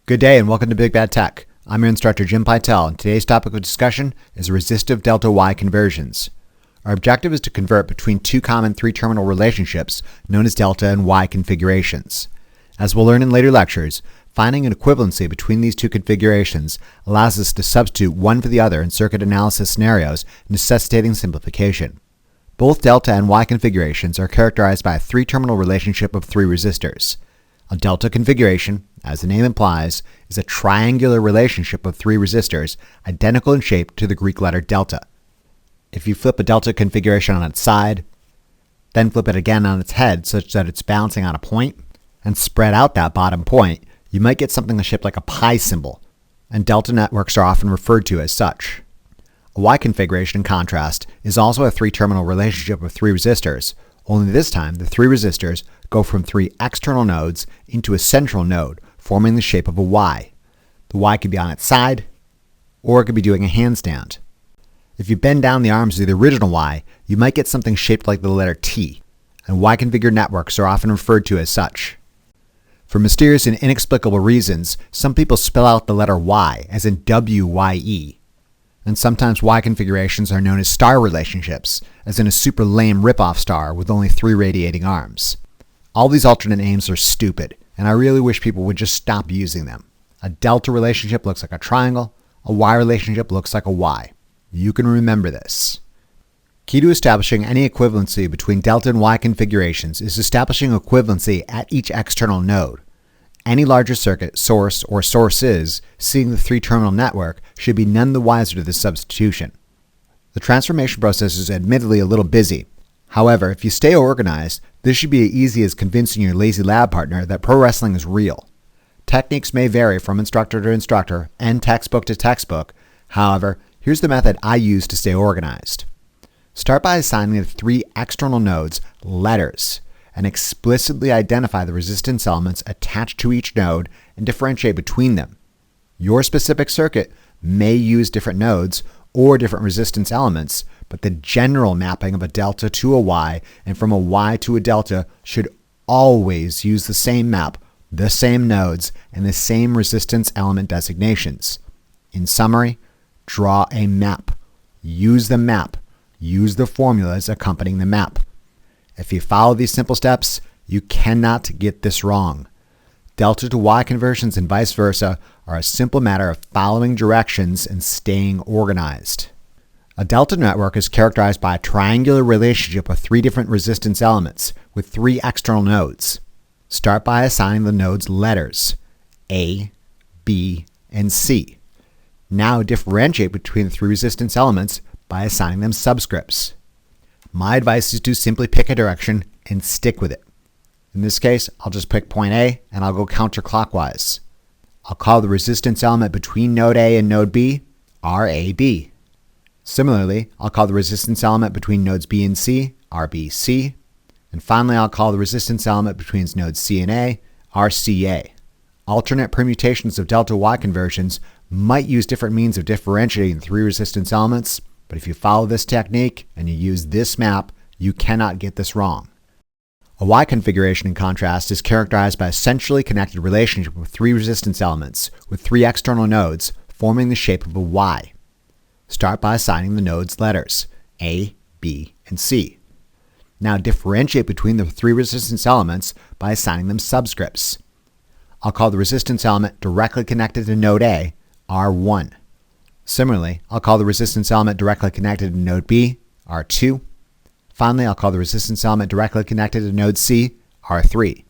Good day and welcome to Big Bad Tech. I'm your instructor Jim Pytel, and today's topic of discussion is resistive delta-Y conversions. Our objective is to convert between two common three-terminal relationships known as delta and Y configurations. As we'll learn in later lectures, finding an equivalency between these two configurations allows us to substitute one for the other in circuit analysis scenarios, necessitating simplification. Both delta and Y configurations are characterized by a three-terminal relationship of three resistors. A delta configuration, as the name implies, is a triangular relationship of three resistors identical in shape to the Greek letter delta. If you flip a delta configuration on its side, then flip it again on its head such that it's balancing on a point, and spread out that bottom point, you might get something shaped like a pi symbol, and delta networks are often referred to as such. A Y configuration, in contrast, is also a three-terminal relationship of three resistors, only this time the three resistors go from three external nodes into a central node, forming the shape of a Y. The Y could be on its side, or it could be doing a handstand. If you bend down the arms of the original Y, you might get something shaped like the letter T, and Y-configured networks are often referred to as such. For mysterious and inexplicable reasons, some people spell out the letter Y as in W-Y-E, and sometimes Y configurations are known as star relationships, as in a super lame ripoff star with only three radiating arms. All these alternate names are stupid, and I really wish people would just stop using them. A delta relationship looks like a triangle, a Y relationship looks like a Y. You can remember this. Key to establishing any equivalency between delta and Y configurations is establishing equivalency at each external node. Any larger circuit, source, or sources seeing the three-terminal network should be none the wiser to this substitution. The transformation process is admittedly a little busy. However, if you stay organized, this should be as easy as convincing your lazy lab partner that pro wrestling is real. Techniques may vary from instructor to instructor and textbook to textbook. However, here's the method I use to stay organized. Start by assigning the three external nodes letters and explicitly identify the resistance elements attached to each node and differentiate between them. Your specific circuit may use different nodes or different resistance elements, but the general mapping of a delta to a Y and from a Y to a delta should always use the same map, the same nodes, and the same resistance element designations. In summary, draw a map. Use the map. Use the formulas accompanying the map. If you follow these simple steps, you cannot get this wrong. Delta to Y conversions and vice versa are a simple matter of following directions and staying organized. A delta network is characterized by a triangular relationship of three different resistance elements with three external nodes. Start by assigning the nodes letters A, B, and C. Now differentiate between the three resistance elements by assigning them subscripts. My advice is to simply pick a direction and stick with it. In this case, I'll just pick point A and I'll go counterclockwise. I'll call the resistance element between node A and node B RAB. Similarly, I'll call the resistance element between nodes B and C RBC. And finally, I'll call the resistance element between nodes C and A RCA. Alternate permutations of delta-Y conversions might use different means of differentiating the three resistance elements, but if you follow this technique and you use this map, you cannot get this wrong. A Y configuration, in contrast, is characterized by a centrally connected relationship with three resistance elements with three external nodes forming the shape of a Y. Start by assigning the nodes letters A, B, and C. Now differentiate between the three resistance elements by assigning them subscripts. I'll call the resistance element directly connected to node A R1. Similarly, I'll call the resistance element directly connected to node B R2. Finally, I'll call the resistance element directly connected to node C R3.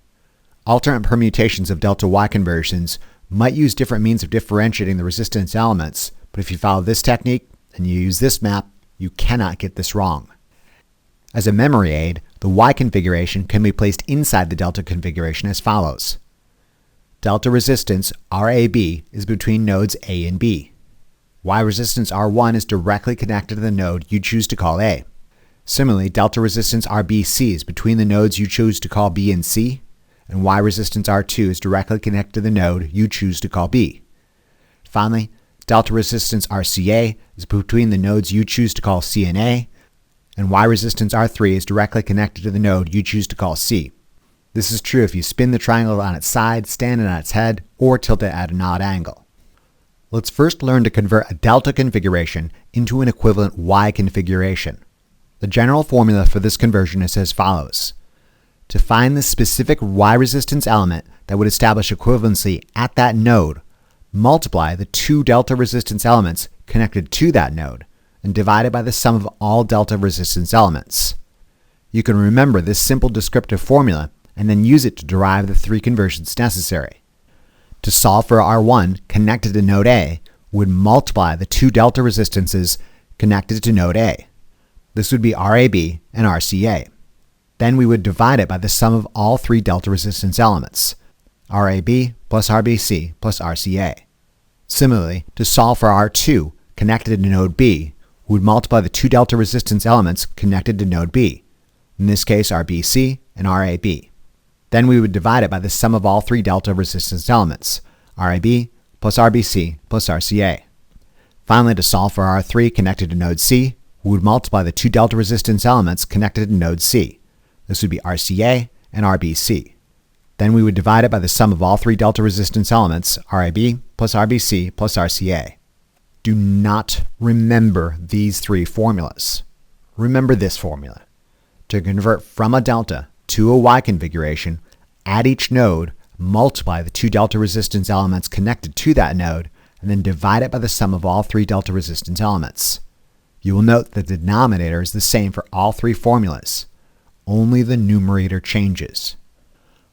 Alternate permutations of delta-Y conversions might use different means of differentiating the resistance elements, but if you follow this technique and you use this map, you cannot get this wrong. As a memory aid, the Y configuration can be placed inside the delta configuration as follows. Delta resistance RAB is between nodes A and B. Y resistance R1 is directly connected to the node you choose to call A. Similarly, delta resistance RBC is between the nodes you choose to call B and C, and Y resistance R2 is directly connected to the node you choose to call B. Finally, delta resistance RCA is between the nodes you choose to call C and A, and Y resistance R3 is directly connected to the node you choose to call C. This is true if you spin the triangle on its side, stand it on its head, or tilt it at an odd angle. Let's first learn to convert a delta configuration into an equivalent Y configuration. The general formula for this conversion is as follows. To find the specific Y resistance element that would establish equivalency at that node, multiply the two delta resistance elements connected to that node and divide it by the sum of all delta resistance elements. You can remember this simple descriptive formula and then use it to derive the three conversions necessary. To solve for R1 connected to node A, we would multiply the two delta resistances connected to node A. This would be RAB and RCA. Then we would divide it by the sum of all three delta resistance elements, RAB plus RBC plus RCA. Similarly, to solve for R2 connected to node B, we would multiply the two delta resistance elements connected to node B, in this case RBC and RAB. Then we would divide it by the sum of all three delta resistance elements, RAB plus RBC plus RCA. Finally, to solve for R3 connected to node C, we would multiply the two delta resistance elements connected to node C. This would be RCA and RBC. Then we would divide it by the sum of all three delta resistance elements, RAB plus RBC plus RCA. Do not remember these three formulas. Remember this formula. To convert from a delta to a Y configuration, at each node, multiply the two delta resistance elements connected to that node, and then divide it by the sum of all three delta resistance elements. You will note that the denominator is the same for all three formulas. Only the numerator changes.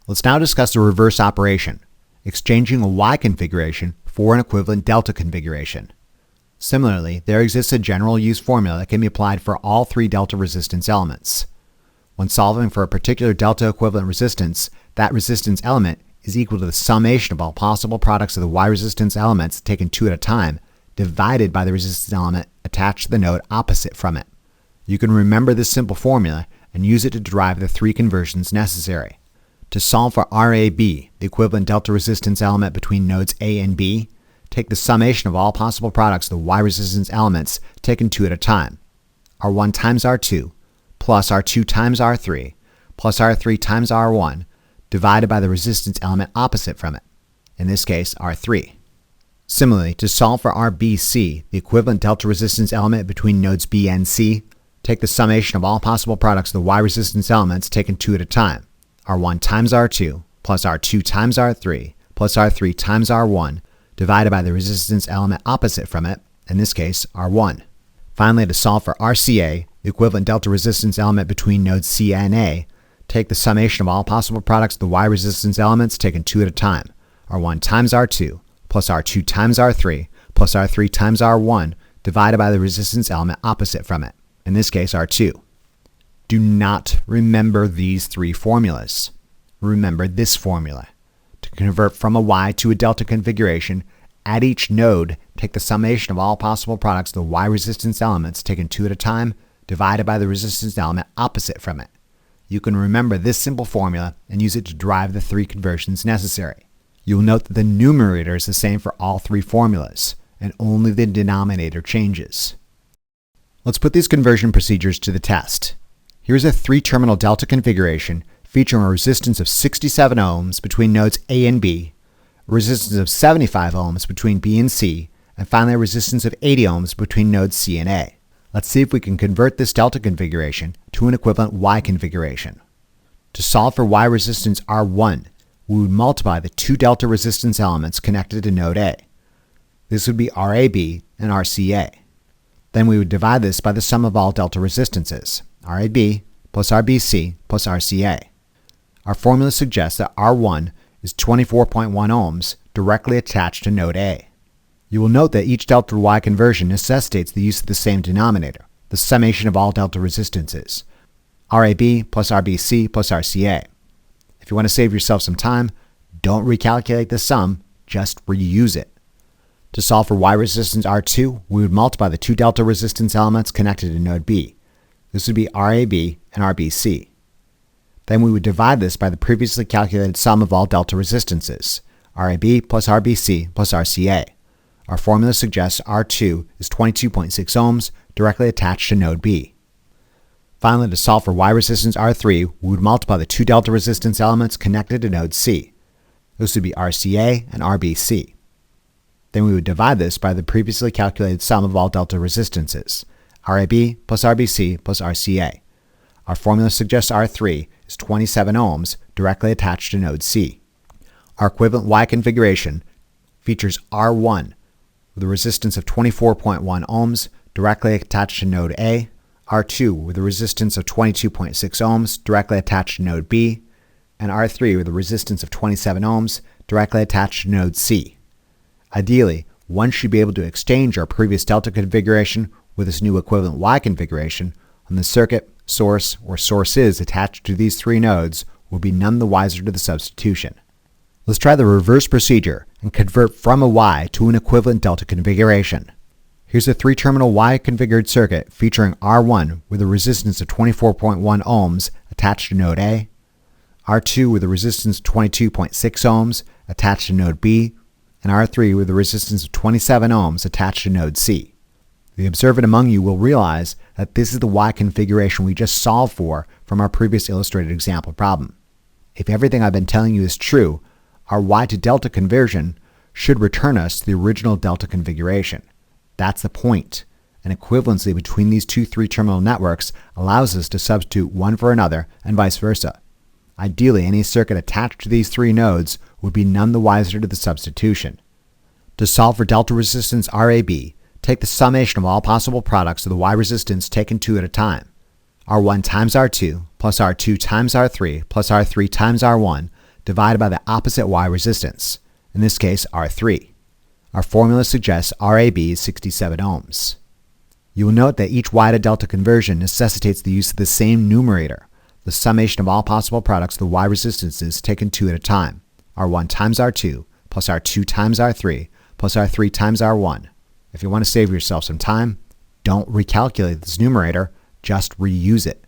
Let's now discuss the reverse operation, exchanging a Y configuration for an equivalent delta configuration. Similarly, there exists a general use formula that can be applied for all three delta resistance elements. When solving for a particular delta equivalent resistance, that resistance element is equal to the summation of all possible products of the Y resistance elements taken two at a time, divided by the resistance element attached to the node opposite from it. You can remember this simple formula and use it to derive the three conversions necessary. To solve for RAB, the equivalent delta resistance element between nodes A and B, take the summation of all possible products of the Y resistance elements taken two at a time, R1 times R2, plus R2 times R3, plus R3 times R1, divided by the resistance element opposite from it, in this case R3. Similarly, to solve for RBC, the equivalent delta resistance element between nodes B and C, take the summation of all possible products of the Y resistance elements taken two at a time, R1 times R2, plus R2 times R3, plus R3 times R1, divided by the resistance element opposite from it, in this case R1. Finally, to solve for RCA, the equivalent delta resistance element between nodes C and A, take the summation of all possible products of the Y resistance elements taken two at a time, R1 times R2, plus R2 times R3, plus R3 times R1, divided by the resistance element opposite from it, in this case R2. Do not remember these three formulas. Remember this formula. To convert from a Y to a delta configuration, at each node, take the summation of all possible products of the Y resistance elements taken two at a time, divided by the resistance element opposite from it. You can remember this simple formula and use it to derive the three conversions necessary. You will note that the numerator is the same for all three formulas, and only the denominator changes. Let's put these conversion procedures to the test. Here's a three-terminal delta configuration featuring a resistance of 67 ohms between nodes A and B, a resistance of 75 ohms between B and C, and finally a resistance of 80 ohms between nodes C and A. Let's see if we can convert this delta configuration to an equivalent Y configuration. To solve for Y resistance R1, we would multiply the two delta resistance elements connected to node A. This would be RAB and RCA. Then we would divide this by the sum of all delta resistances, RAB plus RBC plus RCA. Our formula suggests that R1 is 24.1 ohms directly attached to node A. You will note that each delta to Y conversion necessitates the use of the same denominator, the summation of all delta resistances, RAB plus RBC plus RCA. If you want to save yourself some time, don't recalculate the sum, just reuse it. To solve for Y resistance R2, we would multiply the two delta resistance elements connected to node B. This would be RAB and RBC. Then we would divide this by the previously calculated sum of all delta resistances, RAB plus RBC plus RCA. Our formula suggests R2 is 22.6 ohms directly attached to node B. Finally, to solve for Y resistance R3, we would multiply the two delta resistance elements connected to node C. This would be RCA and RBC. Then we would divide this by the previously calculated sum of all delta resistances, RAB plus RBC plus RCA. Our formula suggests R3 is 27 ohms directly attached to node C. Our equivalent Y configuration features R1 with a resistance of 24.1 ohms directly attached to node A, R2 with a resistance of 22.6 ohms directly attached to node B, and R3 with a resistance of 27 ohms directly attached to node C. Ideally, one should be able to exchange our previous delta configuration with this new equivalent Y configuration, and the circuit, source, or sources attached to these three nodes will be none the wiser to the substitution. Let's try the reverse procedure and convert from a Y to an equivalent delta configuration. Here's a three-terminal Y-configured circuit featuring R1 with a resistance of 24.1 ohms attached to node A, R2 with a resistance of 22.6 ohms attached to node B, and R3 with a resistance of 27 ohms attached to node C. The observant among you will realize that this is the Y configuration we just solved for from our previous illustrated example problem. If everything I've been telling you is true, our Y to delta conversion should return us to the original delta configuration. That's the point. An equivalency between these two three-terminal networks allows us to substitute one for another and vice versa. Ideally, any circuit attached to these three nodes would be none the wiser to the substitution. To solve for delta resistance RAB, take the summation of all possible products of the Y resistance taken two at a time. R1 times R2 plus R2 times R3 plus R3 times R1 divided by the opposite Y resistance, in this case R3. Our formula suggests RAB is 67 ohms. You will note that each Y to delta conversion necessitates the use of the same numerator, the summation of all possible products of the Y resistances taken two at a time, R1 times R2 plus R2 times R3 plus R3 times R1. If you want to save yourself some time, don't recalculate this numerator, just reuse it.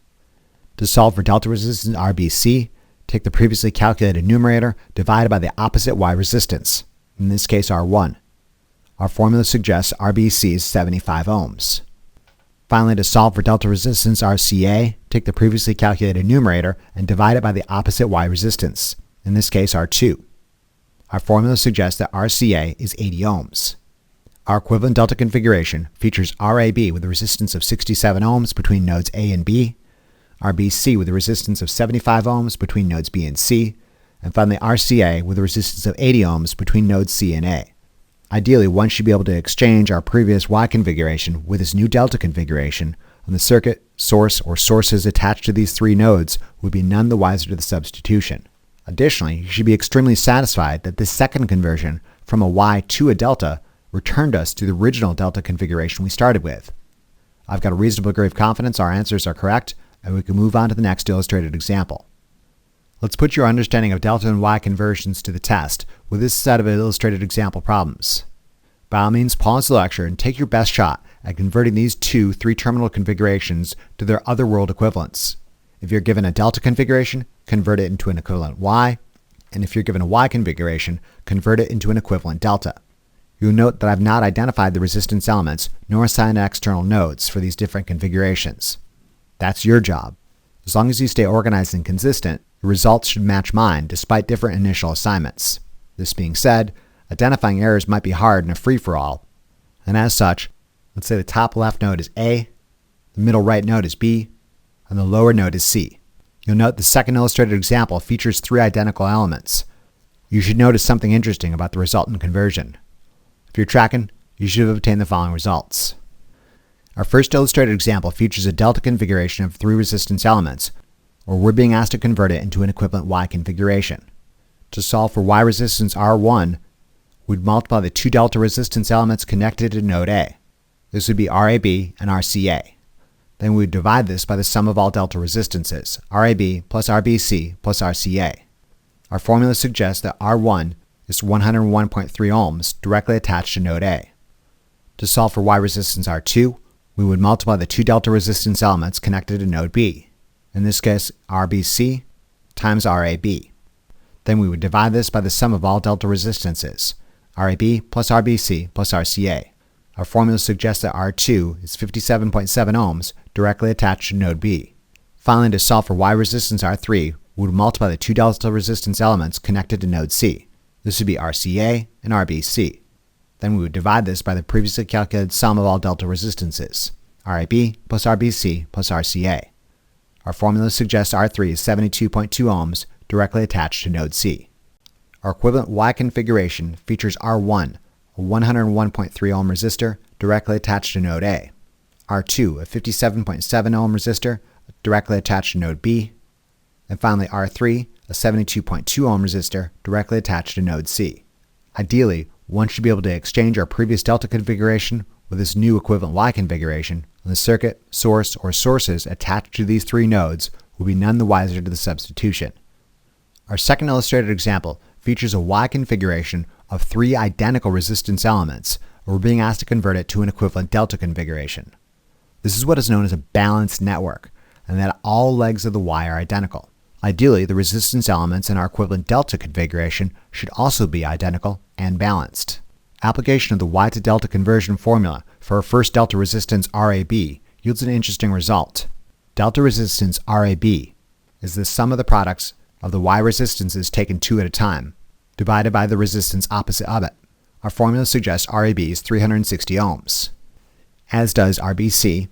To solve for delta resistance RBC, take the previously calculated numerator divided by the opposite Y resistance, in this case R1. Our formula suggests RBC is 75 ohms. Finally, to solve for delta resistance RCA, take the previously calculated numerator and divide it by the opposite Y resistance, in this case R2. Our formula suggests that RCA is 80 ohms. Our equivalent delta configuration features RAB with a resistance of 67 ohms between nodes A and B, RBC with a resistance of 75 ohms between nodes B and C, and finally RCA with a resistance of 80 ohms between nodes C and A. Ideally, one should be able to exchange our previous Y configuration with this new delta configuration, and the circuit, source, or sources attached to these three nodes would be none the wiser to the substitution. Additionally, you should be extremely satisfied that this second conversion from a Y to a delta returned us to the original delta configuration we started with. I've got a reasonable degree of confidence our answers are correct, and we can move on to the next illustrated example. Let's put your understanding of delta and Y conversions to the test with this set of illustrated example problems. By all means, pause the lecture and take your best shot at converting these two three-terminal configurations to their other-world equivalents. If you're given a delta configuration, convert it into an equivalent Y, and if you're given a Y configuration, convert it into an equivalent delta. You'll note that I've not identified the resistance elements nor assigned external nodes for these different configurations. That's your job. As long as you stay organized and consistent, the results should match mine despite different initial assignments. This being said, identifying errors might be hard in a free-for-all, and as such, let's say the top left node is A, the middle right node is B, and the lower node is C. You'll note the second illustrated example features three identical elements. You should notice something interesting about the resultant conversion. If you're tracking, you should have obtained the following results. Our first illustrated example features a delta configuration of three resistance elements, or we're being asked to convert it into an equivalent Y configuration. To solve for Y resistance R1, we'd multiply the two delta resistance elements connected to node A. This would be RAB and RCA. Then we would divide this by the sum of all delta resistances, RAB plus RBC plus RCA. Our formula suggests that R1 is 101.3 ohms directly attached to node A. To solve for Y resistance R2, we would multiply the two delta resistance elements connected to node B, in this case RBC times RAB. Then we would divide this by the sum of all delta resistances, RAB plus RBC plus RCA. Our formula suggests that R2 is 57.7 ohms directly attached to node B. Finally, to solve for Y resistance R3, we would multiply the two delta resistance elements connected to node C. This would be RCA and RBC. Then we would divide this by the previously calculated sum of all delta resistances, RAB plus RBC plus RCA. Our formula suggests R3 is 72.2 ohms directly attached to node C. Our equivalent Y configuration features R1, a 101.3 ohm resistor resistor directly attached to node A, R2, a 57.7 ohm resistor directly attached to node B, and finally R3, a 72.2 ohm resistor directly attached to node C. Ideally, one should be able to exchange our previous delta configuration with this new equivalent Y configuration, and the circuit, source, or sources attached to these three nodes will be none the wiser to the substitution. Our second illustrated example features a Y configuration of three identical resistance elements, and we're being asked to convert it to an equivalent delta configuration. This is what is known as a balanced network, and that all legs of the Y are identical. Ideally, the resistance elements in our equivalent delta configuration should also be identical and balanced. Application of the Y to delta conversion formula for our first delta resistance RAB yields an interesting result. Delta resistance RAB is the sum of the products of the Y resistances taken two at a time, divided by the resistance opposite of it. Our formula suggests RAB is 360 ohms, as does RBC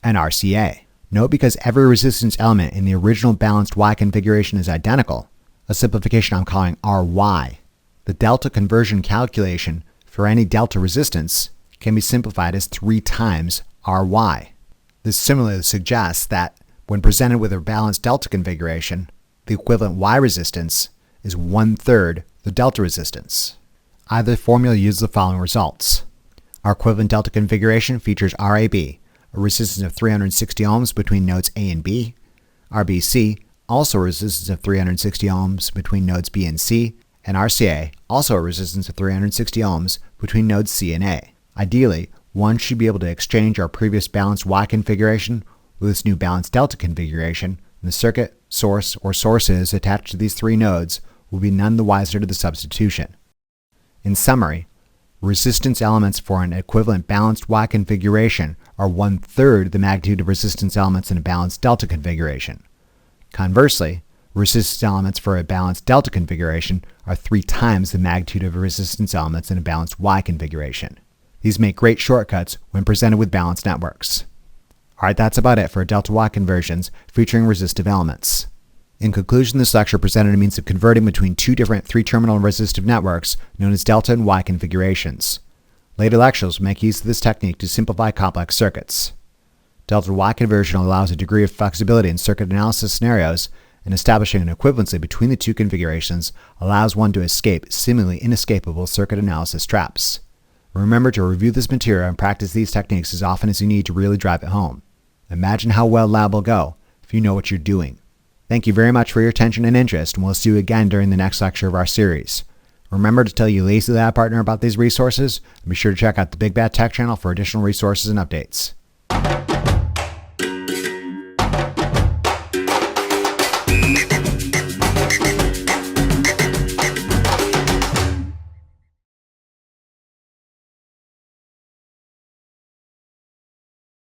and RCA. Note, because every resistance element in the original balanced Y configuration is identical, a simplification I'm calling RY, the delta conversion calculation for any delta resistance can be simplified as 3 times RY. This similarly suggests that when presented with a balanced delta configuration, the equivalent Y resistance is 1/3 the delta resistance. Either formula yields the following results. Our equivalent delta configuration features RAB, a resistance of 360 ohms between nodes A and B, RBC, also a resistance of 360 ohms between nodes B and C, and RCA, also a resistance of 360 ohms between nodes C and A. Ideally, one should be able to exchange our previous balanced Y configuration with this new balanced delta configuration, and the circuit, source, or sources attached to these three nodes will be none the wiser to the substitution. In summary, resistance elements for an equivalent balanced Y configuration are 1/3 the magnitude of resistance elements in a balanced delta configuration. Conversely, resistance elements for a balanced delta configuration are 3 times the magnitude of resistance elements in a balanced Y configuration. These make great shortcuts when presented with balanced networks. Alright, that's about it for delta Y conversions featuring resistive elements. In conclusion, this lecture presented a means of converting between two different 3-terminal resistive networks known as delta and Y configurations. Later lectures will make use of this technique to simplify complex circuits. Delta to Y conversion allows a degree of flexibility in circuit analysis scenarios, and establishing an equivalency between the two configurations allows one to escape seemingly inescapable circuit analysis traps. Remember to review this material and practice these techniques as often as you need to really drive it home. Imagine how well lab will go if you know what you're doing. Thank you very much for your attention and interest, and we'll see you again during the next lecture of our series. Remember to tell your Lazy Lab partner about these resources, and be sure to check out the Big Bad Tech channel for additional resources and updates.